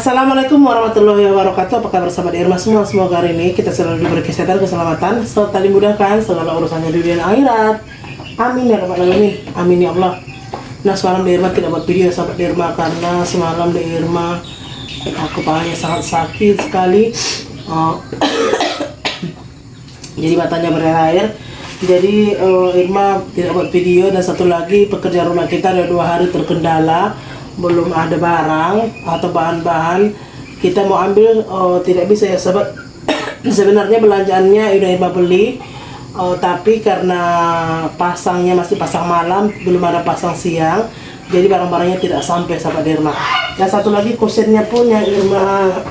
Assalamualaikum warahmatullahi wabarakatuh. Apa kabar sahabat Irma semua? Semoga hari ini kita selalu diberi kesehatan, keselamatan, serta dimudahkan segala urusannya di dunia akhirat. Amin ya rabbal alamin. Amin ya Allah. Nah, semalam di Irma tidak buat video sahabat Irma karena semalam di Irma kepalanya sangat sakit sekali. Jadi matanya berair. Jadi Irma tidak buat video. Dan satu lagi, pekerjaan rumah kita ada 2 hari terkendala, belum ada barang atau bahan-bahan kita mau ambil, tidak bisa ya sahabat. Sebenarnya belanjaannya udah Irma beli, tapi karena pasangnya masih pasang malam, belum ada pasang siang, jadi barang-barangnya tidak sampai sahabat Irma. Dan satu lagi kusennya pun yang Irma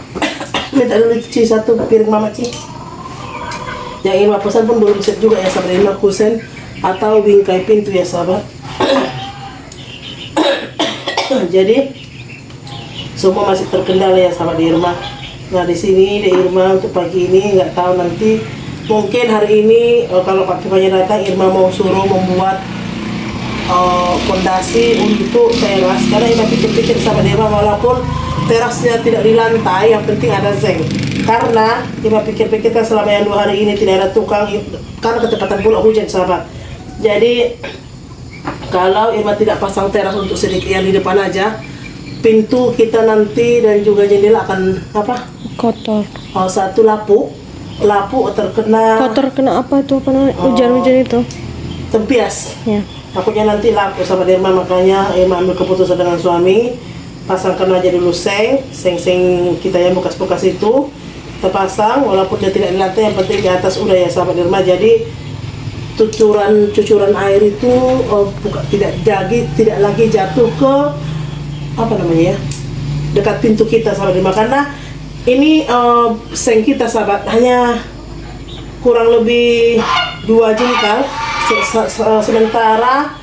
minta dulu Ci, satu piring mama Ci, yang Irma pesan pun belum set juga ya sahabat Irma, kusen atau bingkai pintu ya sahabat. Jadi semua masih terkendala ya sahabat Irma. Nah di sini di Irma untuk pagi ini nggak tahu, nanti mungkin hari ini kalau Pak Tupanya datang, Irma mau suruh membuat fondasi untuk teras, karena Irma pikir-pikir sahabat Irma, walaupun terasnya tidak di lantai, yang penting ada zinc. Karena Irma pikir-pikir kan selama yang 2 hari ini tidak ada tukang, karena ketepatan pula hujan sahabat. Jadi kalau Irma tidak pasang teras untuk sedikit yang di depan aja, pintu kita nanti dan juga jendela akan apa? Kotor. Satu lapuk terkena. Kotor kena apa itu? Karena hujan-hujan itu. Tempias. Ya. Takutnya nanti laku sahabat Irma, makanya Irma ambil keputusan dengan suami, pasangkan aja dulu seng kita yang bekas-bekas itu kita pasang, walaupun dia tidak di lantai, yang penting di atas udah ya sahabat Irma. Jadi cucuran air itu tidak lagi jatuh ke apa namanya ya, dekat pintu kita sahabat Irma, karena ini seng kita sahabat hanya kurang lebih 2 jengkal, sementara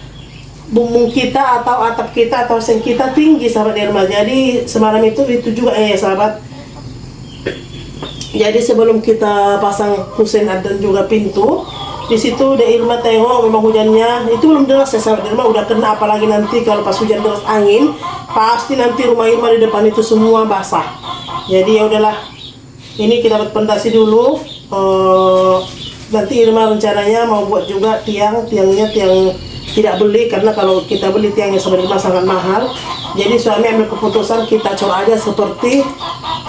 bumbung kita atau atap kita atau seng kita tinggi sahabat Irma. Jadi semalam itu juga ya sahabat. Jadi sebelum kita pasang kusen dan juga pintu, di situ De Irma tengok memang hujannya itu belum deras ya sahabat Irma, udah kena, apalagi nanti kalau pas hujan deras angin, pasti nanti rumah Irma di depan itu semua basah. Jadi ya udahlah, ini kita buat fondasi dulu. Nanti Irma rencananya mau buat juga tiangnya tidak beli, karena kalau kita beli tiangnya sahabat Irma sangat mahal. Jadi suami ambil keputusan kita cor aja seperti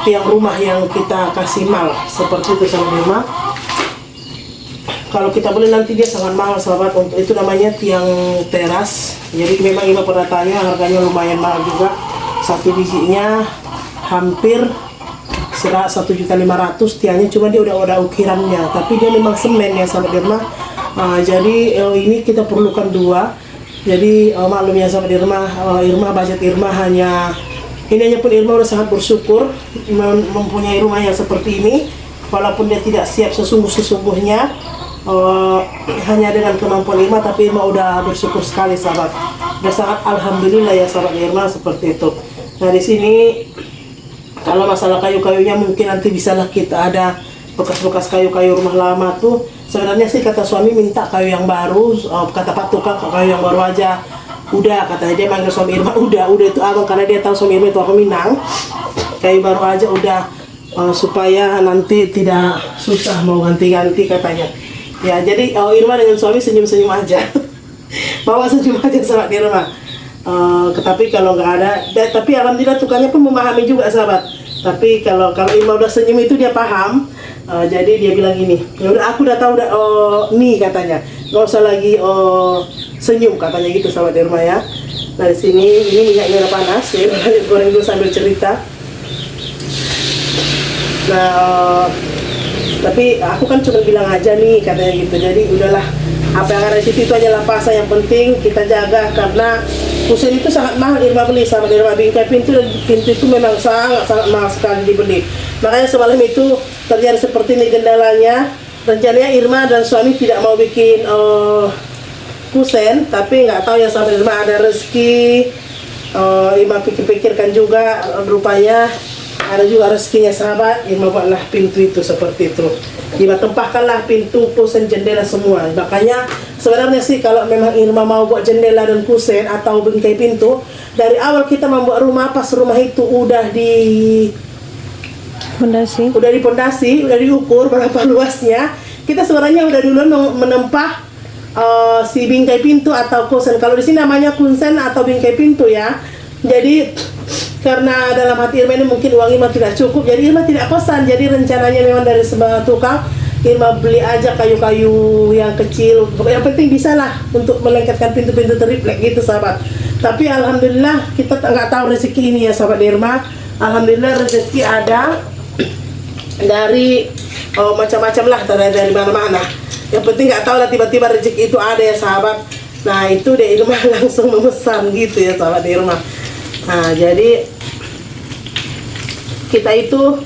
tiang rumah yang kita kasih mal, seperti itu sahabat Irma. Kalau kita beli nanti dia sangat mahal sahabat, untuk itu namanya tiang teras. Jadi memang Irma pernah tanya, harganya lumayan mahal juga. Satu bijinya hampir 1.500.000 tiangnya, cuma dia udah ada ukirannya, tapi dia memang semen ya sahabat Irma. Jadi ini kita perlukan 2. Jadi maklum ya sahabat Irma, budget Irma hanya ini aja pun Irma udah sangat bersyukur mempunyai rumah yang seperti ini, walaupun dia tidak siap sesungguhnya. Hanya dengan kemampuan Irma, tapi Irma udah bersyukur sekali sahabat. Udah sangat alhamdulillah ya sahabat Irma, seperti itu. Nah di sini kalau masalah kayu-kayunya mungkin nanti bisalah kita ada bekas-bekas kayu-kayu rumah lama tuh. Sebenarnya sih kata suami minta kayu yang baru, kata Pak Tukang kayu yang baru aja. Udah katanya, dia manggil suami Irma, udah itu abang, karena dia tahu suami Irma itu orang Minang. Kayu baru aja udah, supaya nanti tidak susah mau ganti-ganti katanya. Ya, jadi Irma dengan suami senyum-senyum aja. Bawa senyum aja sahabat Irma. Tapi kalau nggak ada, tapi alhamdulillah tukangnya pun memahami juga sahabat. Tapi kalau Irma udah senyum itu dia paham. Jadi dia bilang gini, ya udah aku udah tahu nih katanya, nggak usah lagi senyum katanya gitu sahabat Irma ya. Nah di sini ini minyaknya udah panas, ya goreng dulu sambil cerita. Nah tapi aku kan cuma bilang aja nih katanya gitu. Jadi udahlah, apa yang ada di situ itu aja lapasa, yang penting kita jaga, karena kusen itu sangat mahal Irma beli sahabat Irma. Bingkai pintu itu memang sangat mahal sekali dibeli. Makanya semalam itu terjadi seperti ini kendalanya. Rencananya Irma dan suami tidak mau bikin kusen, tapi nggak tahu ya sahabat Irma, ada rezeki. Irma pikir-pikirkan juga, rupanya ada juga rezekinya sahabat. Irma buatlah pintu itu seperti itu. Irma tempahkanlah pintu, kusen, jendela semua. Makanya sebenarnya sih kalau memang Irma mau buat jendela dan kusen atau bingkai pintu, dari awal kita membuat rumah, pas rumah itu udah di pondasi, udah diukur berapa luasnya, kita sebenarnya udah duluan menempah si bingkai pintu atau kusen. Kalau di sini namanya kusen atau bingkai pintu ya. Jadi karena dalam hati Irma ini mungkin uang Irma tidak cukup, jadi Irma tidak pesan. Jadi rencananya memang dari sebuah tukang, Irma beli aja kayu-kayu yang kecil. Yang penting bisa lah untuk melengkapkan pintu-pintu triplek gitu sahabat. Tapi alhamdulillah kita nggak tahu rezeki ini ya sahabat Irma. Alhamdulillah rezeki ada dari macam-macam lah, dari mana-mana. Yang penting nggak tahu lah tiba-tiba rezeki itu ada ya sahabat. Nah itu deh Irma langsung memesan gitu ya sahabat Irma. Nah jadi kita itu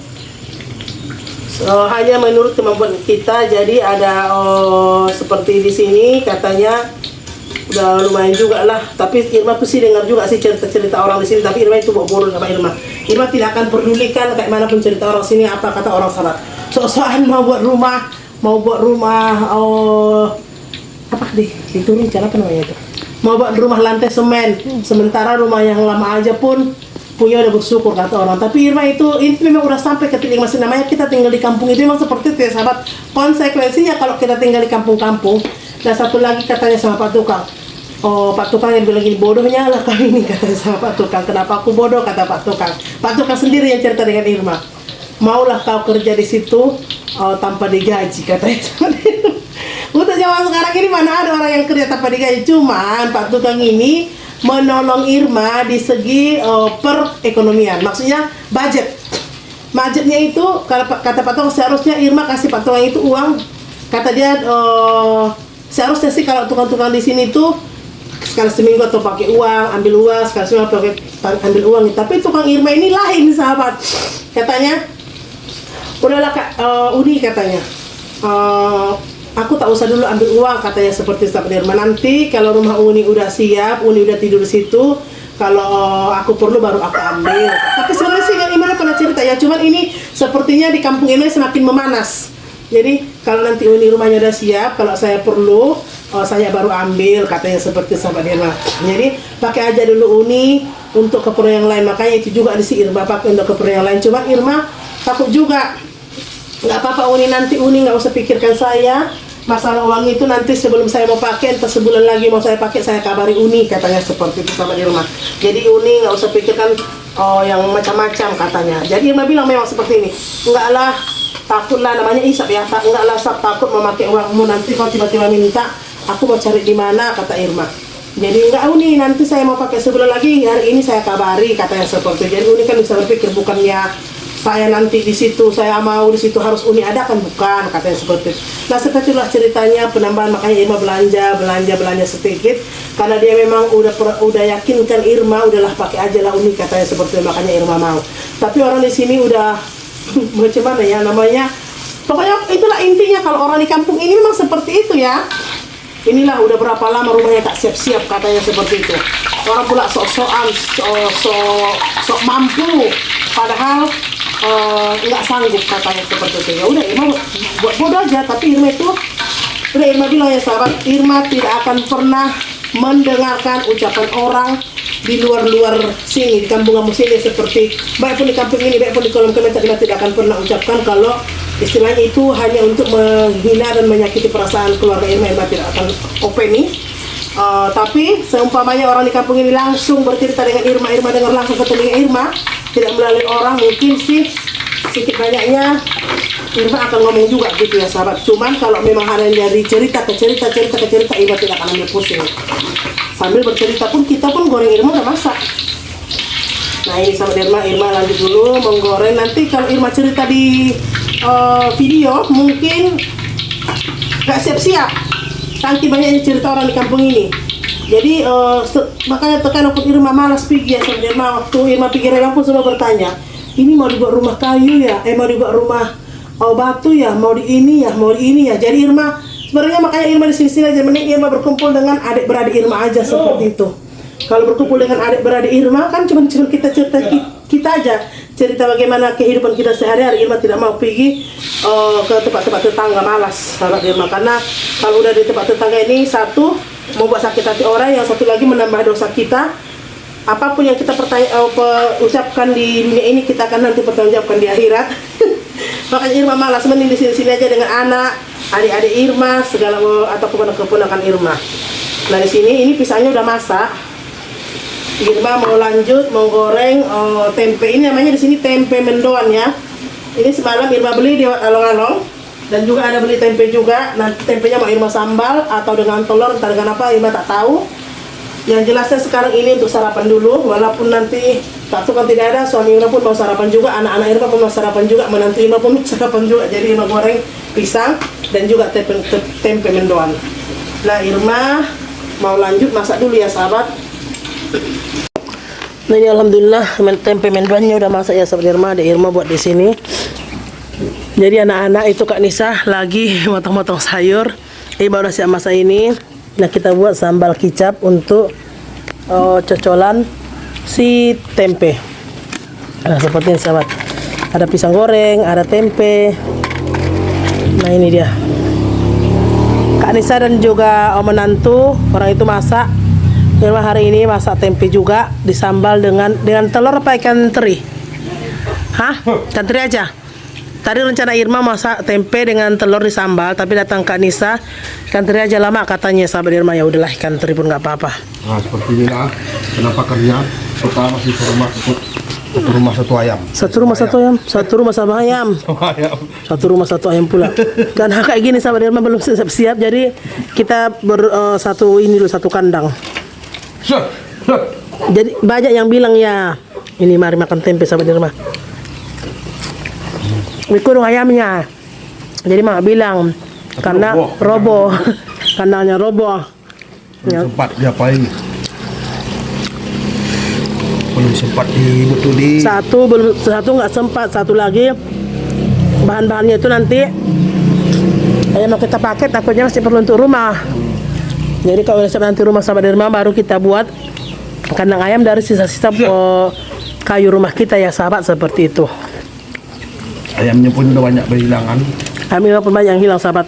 hanya menurut kemampuan kita. Jadi ada seperti di sini katanya udah lumayan juga lah. Tapi Irma pasti dengar juga sih cerita-cerita orang di sini. Tapi Irma itu bodoh sama Irma. Irma tidak akan pedulikan kayak mana pun cerita orang sini, apa kata orang sahabat. Soal mau buat rumah apa diturun cara apa namanya itu? Mau buat rumah lantai semen, sementara rumah yang lama aja pun punya udah bersyukur kata orang. Tapi Irma itu memang udah sampai ke titik masih namanya kita tinggal di kampung itu memang seperti itu ya sahabat. Konsekuensinya kalau kita tinggal di kampung-kampung. Dan satu lagi katanya sama Pak Tukang, Pak Tukang yang bilang gini, bodohnya lah kami ini katanya sama Pak Tukang. Kenapa aku bodoh kata Pak Tukang. Pak Tukang sendiri yang cerita dengan Irma, maulah kau kerja di situ tanpa digaji katanya sama Irma. Untuk zaman sekarang ini mana ada orang yang kerja tanpa digaji. Cuman Pak Tukang ini menolong Irma di segi perekonomian. Maksudnya budgetnya itu kata Pak Tukang seharusnya Irma kasih Pak Tukang itu uang. Kata dia seharusnya sih kalau tukang-tukang di sini tuh sekali seminggu atau pakai uang, ambil uang, sekali seminggu pakai ambil uang. Tapi tukang Irma ini lain sahabat. Katanya udahlah Kak Uni katanya, aku tak usah dulu ambil uang katanya seperti sahabat Irma. Nanti kalau rumah Uni udah siap, Uni udah tidur di situ, kalau aku perlu baru aku ambil. Tapi sebenarnya sih Irma pernah cerita ya, cuman ini sepertinya di kampung ini semakin memanas. Jadi kalau nanti Uni rumahnya udah siap, kalau saya perlu saya baru ambil katanya seperti sahabat Irma. Jadi pakai aja dulu Uni untuk keperluan yang lain. Makanya itu juga di si Irma pakai untuk keperluan yang lain. Cuma Irma takut juga, nggak apa-apa Uni, nanti Uni nggak usah pikirkan saya masalah uang itu, nanti sebelum saya mau pakai entah sebulan lagi mau saya pakai, saya kabari Uni katanya seperti itu sama Irma. Jadi Uni nggak usah pikirkan yang macam-macam katanya. Jadi Irma bilang memang seperti ini, enggak lah, takutlah namanya isap ya, enggak lah Sab, takut memakai uangmu nanti kalau tiba-tiba minta, aku mau cari di mana kata Irma. Jadi enggak Uni, nanti saya mau pakai sebulan lagi, hari ini saya kabari katanya seperti itu. Jadi Uni kan bisa berpikir bukannya saya nanti di situ, saya mau di situ harus Uni ada kan, bukan katanya seperti itu. Nah seperti itulah ceritanya penambahan. Makanya Irma belanja sedikit karena dia memang udah yakinkan Irma, udahlah pakai aja lah Uni katanya seperti itu. Makanya Irma mau. Tapi orang di sini udah macam mana ya namanya, pokoknya itulah intinya. Kalau orang di kampung ini memang seperti itu ya. Inilah udah berapa lama rumahnya tak siap-siap katanya seperti itu. Orang pula sok-sokan, sok mampu, padahal nggak sanggup katanya seperti itu. Ya udah Irma buat bodoh aja. Tapi Irma itu udah Irma bilang ya sahabat, Irma tidak akan pernah mendengarkan ucapan orang di luar sini, di kampung-kampung sini, seperti baik pun di kampung ini, baik pun di kolom komentar. Irma tidak akan pernah ucapkan kalau istilahnya itu hanya untuk menghina dan menyakiti perasaan keluarga Irma. Irma tidak akan openi. Tapi seumpamanya orang di kampung ini langsung bercerita dengan Irma, Irma dengar langsung ke telinga Irma, tidak melalui orang, mungkin sih sedikit banyaknya Irma akan ngomong juga gitu ya sahabat. Cuman kalau memang ada yang dari cerita ke cerita, Irma tidak akan ambil pusing. Sambil bercerita pun kita pun goreng Irma udah masak. Nah ini sahabat Irma lanjut dulu menggoreng. Nanti kalau Irma cerita di video mungkin gak siap-siap, saking banyaknya cerita orang di kampung ini. Jadi makanya tekan pun Irma malas pergi ya sahabat Irma. Waktu Irma pikir Irma pun semua bertanya, ini mau dibuat rumah kayu ya, mau dibuat rumah batu ya, mau di ini ya. Jadi Irma sebenarnya makanya Irma di sini aja, mending Irma berkumpul dengan adik-beradik Irma aja seperti itu. Kalau berkumpul dengan adik-beradik Irma kan cuma kita cerita kita aja, cerita bagaimana kehidupan kita sehari-hari. Irma tidak mau pergi ke tempat-tempat tetangga, malas sahabat Irma, karena kalau udah di tempat tetangga ini, satu mau buat sakit hati orang, yang satu lagi menambah dosa kita. Apapun yang kita ucapkan di dunia ini, kita akan nanti pertanggungjawabkan di akhirat. Makanya Irma malas, mending di sini-sini aja dengan anak, adik-adik Irma, segala atau keponakan Irma. Nah di sini ini pisangnya udah masak. Irma mau lanjut mau goreng tempe. Ini namanya di sini tempe mendoan ya. Ini semalam Irma beli di along-along, dan juga ada beli tempe juga. Nanti tempenya mau Irma sambal atau dengan telur, entah dengan apa Irma tak tahu. Yang jelasnya sekarang ini untuk sarapan dulu, walaupun nanti tak tahu kan tidak ada, suami Irma pun mau sarapan juga, anak-anak Irma pun mau sarapan juga, menantu Irma pun mau sarapan juga. Jadi Irma goreng pisang dan juga tempe mendoan. Nah Irma mau lanjut masak dulu ya sahabat. Nah ini alhamdulillah tempe mendoannya udah masak ya sahabat Irma. Ada Irma buat di sini. Jadi anak-anak itu Kak Nisa lagi motong-motong sayur. Irma udah siap masak ini. Nah kita buat sambal kicap untuk cocolan si tempe. Nah seperti ini sahabat. Ada pisang goreng, ada tempe. Nah ini dia. Kak Nisa dan juga om menantu orang itu masak. Irma hari ini masak tempe juga disambal dengan telur apa ikan teri? Hah? Ikan teri aja. Tadi rencana Irma masak tempe dengan telur disambal, tapi datang Kak Nisa, ikan teri aja lama katanya sahabat Irma. Ya udahlah ikan teri pun nggak apa-apa. Nah seperti inilah kenapa kerja kita masih satu rumah satu ayam. Satu rumah satu ayam, satu rumah sama ayam. Satu rumah satu ayam pula. Karena kayak gini sahabat Irma belum siap-siap, jadi kita satu kandang. Jadi banyak yang bilang ya, ini mari makan tempe sahabat Irma. Kurung ayamnya. Jadi mak bilang karena roboh. Kandangnya roboh. Ya. Sempat diapain? Belum sempat dibetulin. Satu nggak sempat, satu lagi bahan-bahannya itu nanti ayam mau kita pakai takutnya masih perlu untuk rumah. Jadi kalau udah siap nanti rumah sahabat Irma baru kita buat kandang ayam dari sisa-sisa kayu rumah kita ya sahabat, seperti itu. Ayamnya pun udah banyak berhilangan. Ayamnya pun banyak yang hilang sahabat.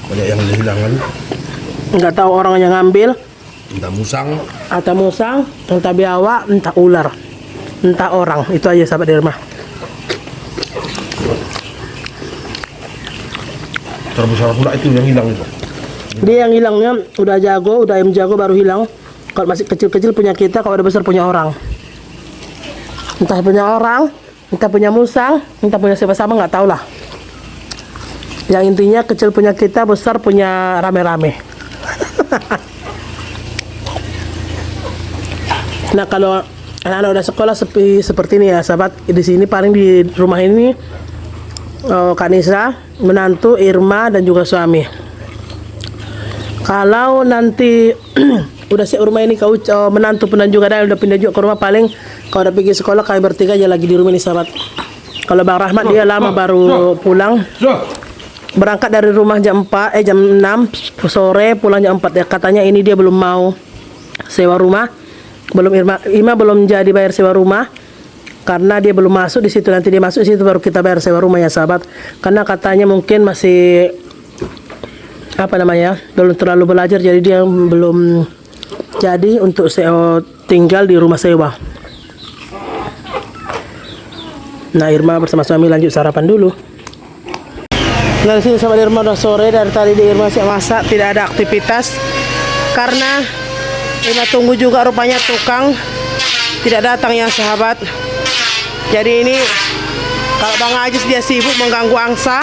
Banyak yang berhilangan. Nggak tahu orang yang ngambil. Entah musang. Atau musang, entah biawak, entah ular, entah orang. Itu aja sahabat Irma. Terbesar pula itu yang hilang itu. Dia yang hilangnya udah jago, udah ayam jago baru hilang. Kalau masih kecil-kecil punya kita, kalau udah besar punya orang. Entah punya orang, entah punya musang, entah punya siapa sama nggak tahu lah. Yang intinya kecil punya kita, besar punya rame-rame. Nah kalau anak-anak udah sekolah seperti ini ya sahabat. Di sini paling di rumah ini Kak Nisa, menantu Irma dan juga suami. Kalau nanti udah siap rumah ini kau menantu pun dan juga ada udah pindah juga ke rumah, paling kalau udah pergi sekolah kami bertiga aja lagi di rumah ini sahabat. Kalau Bang Rahmat dia lama baru pulang. Berangkat dari rumah jam 6 sore, pulang jam 4 ya. Katanya ini dia belum mau sewa rumah. Belum Irma belum jadi bayar sewa rumah. Karena dia belum masuk di situ, nanti dia masuk di situ baru kita bayar sewa rumah ya sahabat. Karena katanya mungkin masih belum terlalu belajar, jadi dia belum jadi untuk tinggal di rumah sewa. Nah Irma bersama suami lanjut sarapan dulu. Nah di sini sahabat Irma udah sore, dari tadi di Irma siap masak, tidak ada aktivitas karena Irma tunggu juga rupanya tukang tidak datang ya sahabat. Jadi ini kalau Bang Ajis dia sibuk mengganggu angsa.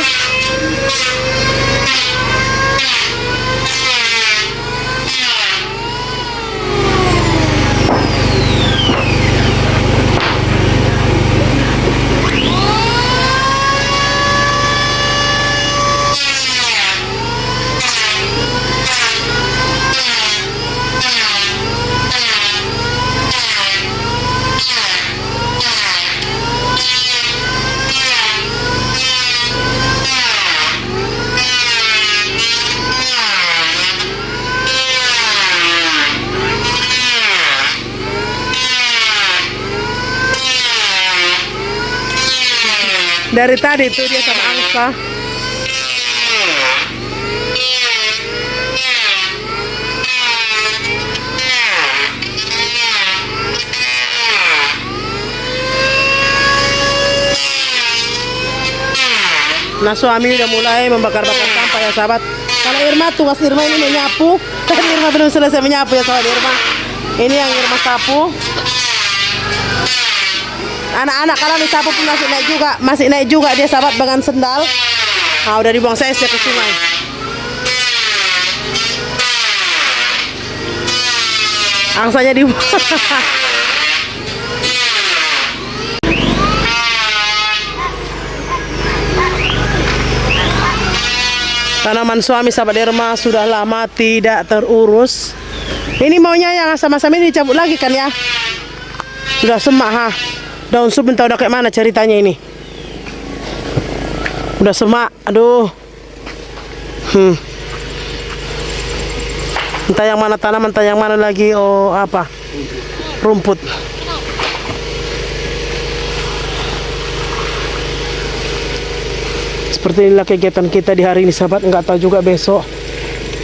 Dari tadi tuh dia sama angsa. Nah, suami udah mulai membakar-bakar sampah ya sahabat. Kalau Irma, tugas Irma ini menyapu. Irma belum selesai menyapu ya sahabat Irma. Ini yang Irma sapu. Anak-anak kalau disapu pun masih naik juga dia sahabat dengan sendal. Nah, udah dibuang saya ke sungai. Angsanya dibuang. Tanaman suami sahabat Irma sudah lama tidak terurus. Ini maunya yang sama-sama ini dicabut lagi kan ya? Sudah semak ha. Daun sup entah udah kayak mana ceritanya ini. Udah semak, aduh. Entah yang mana tanaman, entah yang mana lagi apa? Rumput. Seperti inilah kegiatan kita di hari ini sahabat. Nggak tahu juga besok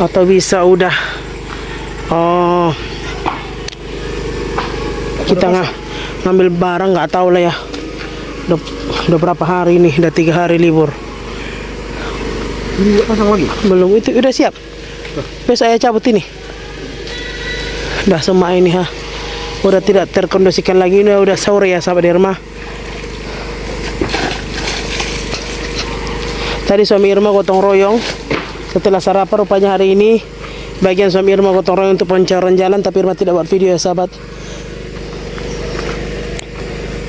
atau bisa udah kita ngambil barang, nggak tahu lah ya. Udah berapa hari nih? Udah 3 hari libur. Ini nggak pasang lagi? Belum, itu udah siap. Besok saya cabut ini. Udah semak ini ha. Udah tidak terkondisikan lagi. Ini udah sore ya sahabat Irma. Tadi suami Irma gotong royong setelah sarapan, rupanya hari ini bagian suami Irma gotong royong untuk pencarian jalan, tapi Irma tidak buat video ya sahabat.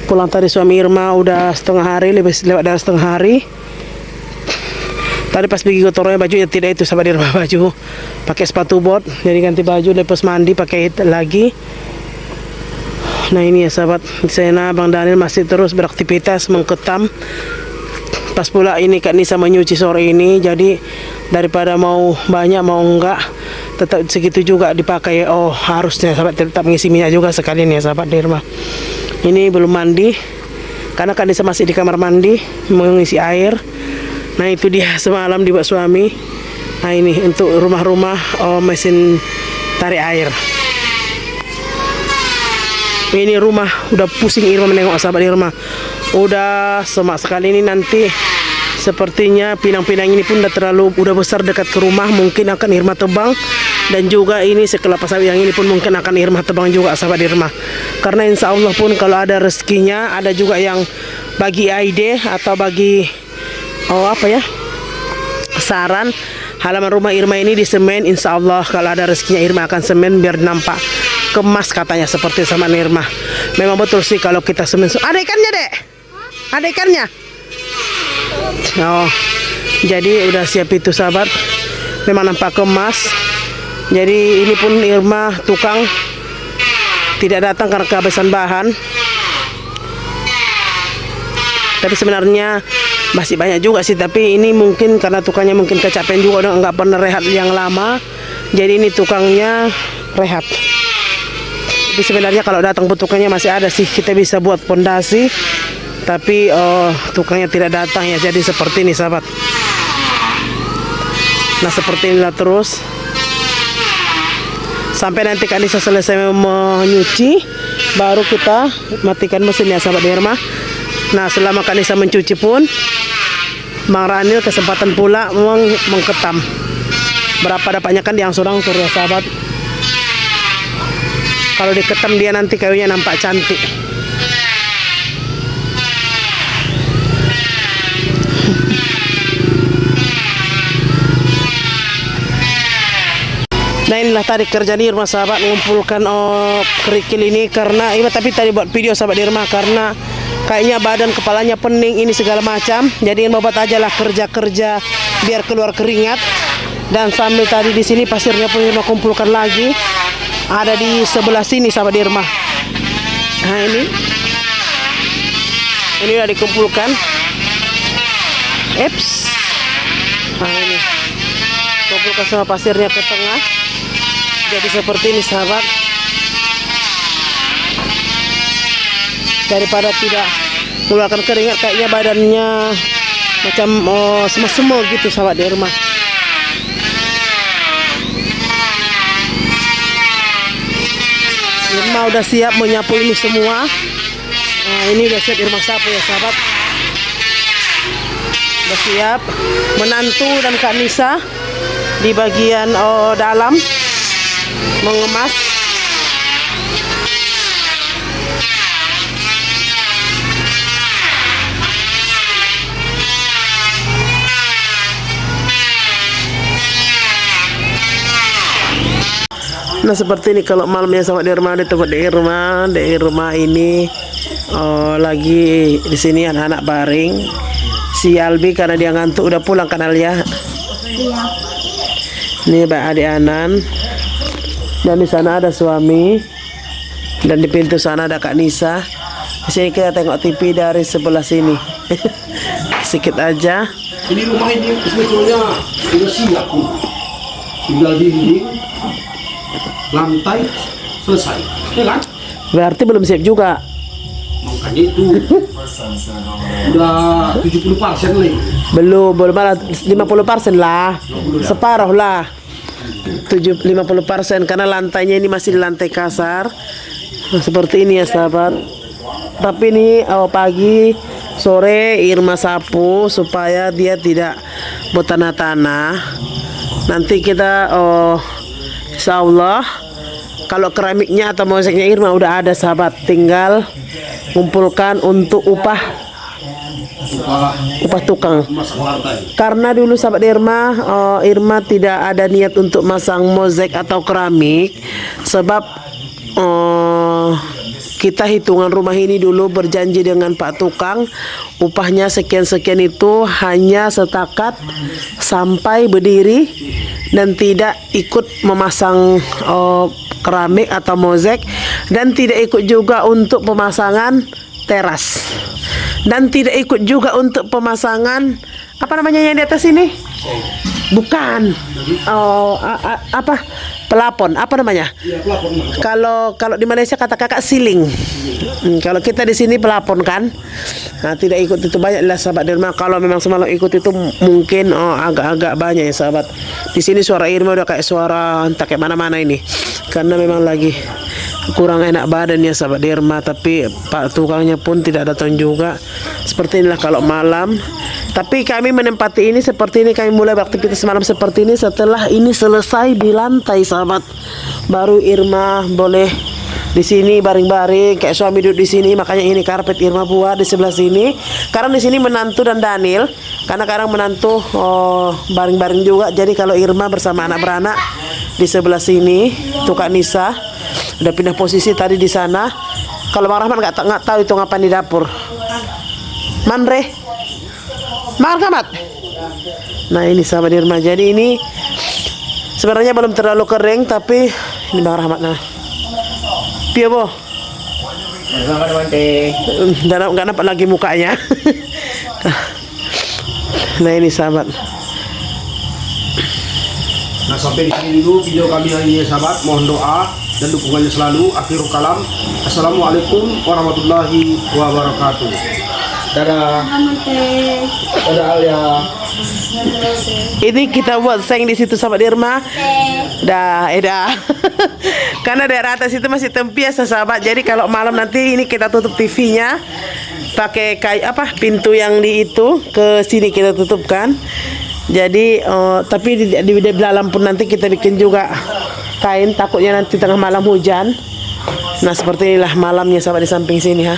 Pulang tadi suami Irma udah setengah hari, lewat dari setengah hari. Tadi pas pergi gotong royong bajunya tidak itu sahabat Irma, baju pakai sepatu bot, jadi ganti baju, lepas mandi pakai lagi. Nah ini ya sahabat, di sana Bang Daniel masih terus beraktivitas mengketam. Pas pula ini Kak Nisa menyuci sore ini, jadi daripada mau banyak mau enggak tetap segitu juga dipakai. Harusnya sahabat tetap mengisi minyak juga sekalian ya sahabat Irma. Ini belum mandi karena Kak Nisa masih di kamar mandi mengisi air. Nah itu dia semalam dibuat suami. Nah ini untuk rumah-rumah mesin tarik air. Ini rumah udah pusing Irma menengok sahabat Irma. Udah semak sekali ini, nanti sepertinya pinang-pinang ini pun udah besar dekat ke rumah, mungkin akan Irma tebang. Dan juga ini sekelapa sawit yang ini pun mungkin akan Irma tebang juga sahabat Irma. Karena insya Allah pun kalau ada rezekinya, ada juga yang bagi ide atau bagi saran, halaman rumah Irma ini di semen. Insya Allah kalau ada rezekinya Irma akan semen biar nampak kemas katanya, seperti sama Irma. Memang betul sih kalau kita semen. Ada ikannya dek? Ada ikannya? Jadi udah siap itu sahabat. Memang nampak kemas. Jadi ini pun Irma tukang tidak datang karena kehabisan bahan. Tapi sebenarnya masih banyak juga sih. Tapi ini mungkin karena tukangnya mungkin kecapean juga, udah nggak pernah rehat yang lama. Jadi ini tukangnya rehat. Tapi sebenarnya kalau datang petukannya masih ada sih, kita bisa buat pondasi. Tapi tukangnya tidak datang ya, jadi seperti ini sahabat. Nah seperti inilah terus sampai nanti Kak Nisa selesai menyuci, baru kita matikan mesinnya sahabat Irma. Nah selama Kak Nisa mencuci pun Bang Ranil kesempatan pula mengketam. Berapa dapatnya kan diangsur-angsur ya sahabat. Kalau diketam dia nanti kayunya nampak cantik. Nah inilah tadi kerjaan Irma sahabat, mengumpulkan kerikil ini karena tapi tadi buat video sahabat Irma karena kayaknya badan kepalanya pening ini segala macam. Jadi Irma buat aja lah kerja-kerja biar keluar keringat. Dan sambil tadi di sini pasirnya pun Irma kumpulkan lagi. Ada di sebelah sini sahabat Irma. Nah ini udah dikumpulkan. Nah ini kumpulkan semua pasirnya ke tengah. Jadi seperti ini sahabat. Daripada tidak mengeluarkan keringat, kayaknya badannya macam semua gitu sahabat Irma. Irma udah siap menyapu ini semua. Nah, ini udah siap Irma sapu ya sahabat. Udah siap. Menantu dan Kak Nisa di bagian dalam mengemas. Nah seperti ini kalau malamnya sama Irma di tempat Irma ini lagi di sini anak-anak baring. Si Albi karena dia ngantuk udah pulang kan Alia? Iya. Ini Mbak adik Anan. Dan di sana ada suami. Dan di pintu sana ada Kak Nisa. Di sini kita tengok TV dari sebelah sini. Sedikit aja. Ini rumah ini sebetulnya sudah siap. Tinggal dinding, lantai, selesai. Ya kan? Berarti belum siap juga. Makanya itu udah 70% nih. Belum malah 50% lah. Separuh lah. 50% karena lantainya ini masih di lantai kasar. Nah, seperti ini ya sahabat. Tapi ini pagi sore Irma sapu supaya dia tidak bertanah-tanah. Nanti kita insya Allah kalau keramiknya atau mozaiknya Irma udah ada sahabat, tinggal kumpulkan untuk upah tukang. Karena dulu sahabat Irma tidak ada niat untuk masang mozaik atau keramik sebab kita hitungan rumah ini dulu berjanji dengan Pak Tukang upahnya sekian-sekian itu hanya setakat sampai berdiri dan tidak ikut memasang keramik atau mozaik dan tidak ikut juga untuk pemasangan teras dan tidak ikut juga untuk pemasangan apa namanya yang di atas ini? Bukan apa pelapon apa namanya? Kalau di Malaysia kata kakak siling. Kalau kita di sini pelapon kan. Nah tidak ikut itu banyak lah sahabat Irma. Kalau memang semalam ikut itu mungkin agak-agak banyak ya sahabat. Di sini suara Irma udah kayak suara entah kayak mana-mana ini. Karena memang lagi kurang enak badan ya sahabat Irma. Tapi Pak Tukangnya pun tidak datang juga. Seperti inilah kalau malam. Tapi kami menempati ini seperti ini, kami mulai beraktivitas malam seperti ini setelah ini selesai di lantai sahabat. Baru Irma boleh di sini baring-baring kayak suami duduk di sini, makanya ini karpet Irma buat di sebelah sini. Karena di sini menantu dan Daniel, karena kadang menantu baring-baring juga. Jadi kalau Irma bersama anak beranak di sebelah sini, tuh Kak Nisa udah pindah posisi tadi di sana. Kalau Bang Rahman nggak tahu itu ngapain di dapur. Manre. Margamat. Nah ini sahabat Irma. Jadi ini sebenarnya belum terlalu kering tapi ini Bang Rahmat nah. Piye boh? Nggak nampak lagi mukanya. Nah ini sahabat. Nah sampai di sini dulu video kami hari ini sahabat. Mohon doa dan dukungannya selalu. Akhirul kalam. Assalamualaikum warahmatullahi wabarakatuh. Dadah. Dadah Alia. Ini kita buat seng di situ sahabat Irma. Dah. Karena daerah atas itu masih tempias sahabat. Jadi kalau malam nanti ini kita tutup TV-nya pakai kayu pintu yang di itu ke sini kita tutupkan. Jadi tapi di dalam pun nanti kita bikin juga kain, takutnya nanti tengah malam hujan. Nah seperti inilah malamnya sahabat di samping sini ha.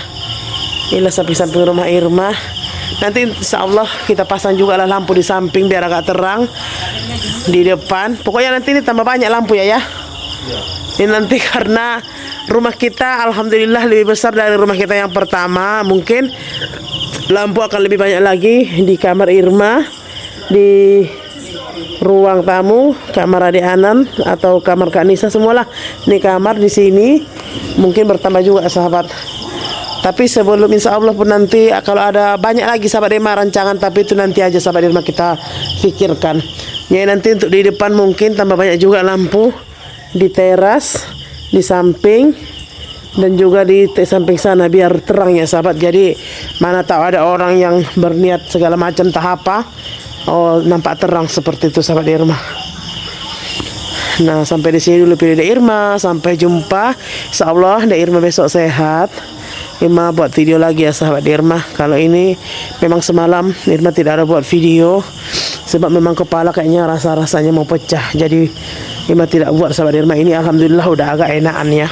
Inilah samping-samping rumah Irma. Nanti insya Allah kita pasang juga lah lampu di samping biar agak terang di depan. Pokoknya nanti ini tambah banyak lampu ya. Ini nanti karena rumah kita alhamdulillah lebih besar dari rumah kita yang pertama. Mungkin lampu akan lebih banyak lagi di kamar Irma, di ruang tamu, kamar adik Anan atau kamar Kak Nisa semualah. Ini kamar di sini mungkin bertambah juga sahabat. Tapi sebelum insya Allah pun nanti kalau ada banyak lagi sahabat Irma rancangan, tapi itu nanti aja sahabat Irma kita pikirkan. Ya nanti untuk di depan mungkin tambah banyak juga lampu di teras, di samping, dan juga di samping sana biar terang ya sahabat. Jadi mana tahu ada orang yang berniat segala macam tak apa, oh nampak terang seperti itu sahabat Irma. Nah sampai di sini dulu video Irma, sampai jumpa insyaallah Irma besok sehat. Irma buat video lagi ya sahabat Irma. Kalau ini memang semalam Irma tidak ada buat video sebab memang kepala kayaknya rasanya mau pecah, jadi Irma tidak buat sahabat Irma. Ini alhamdulillah udah agak enakan ya.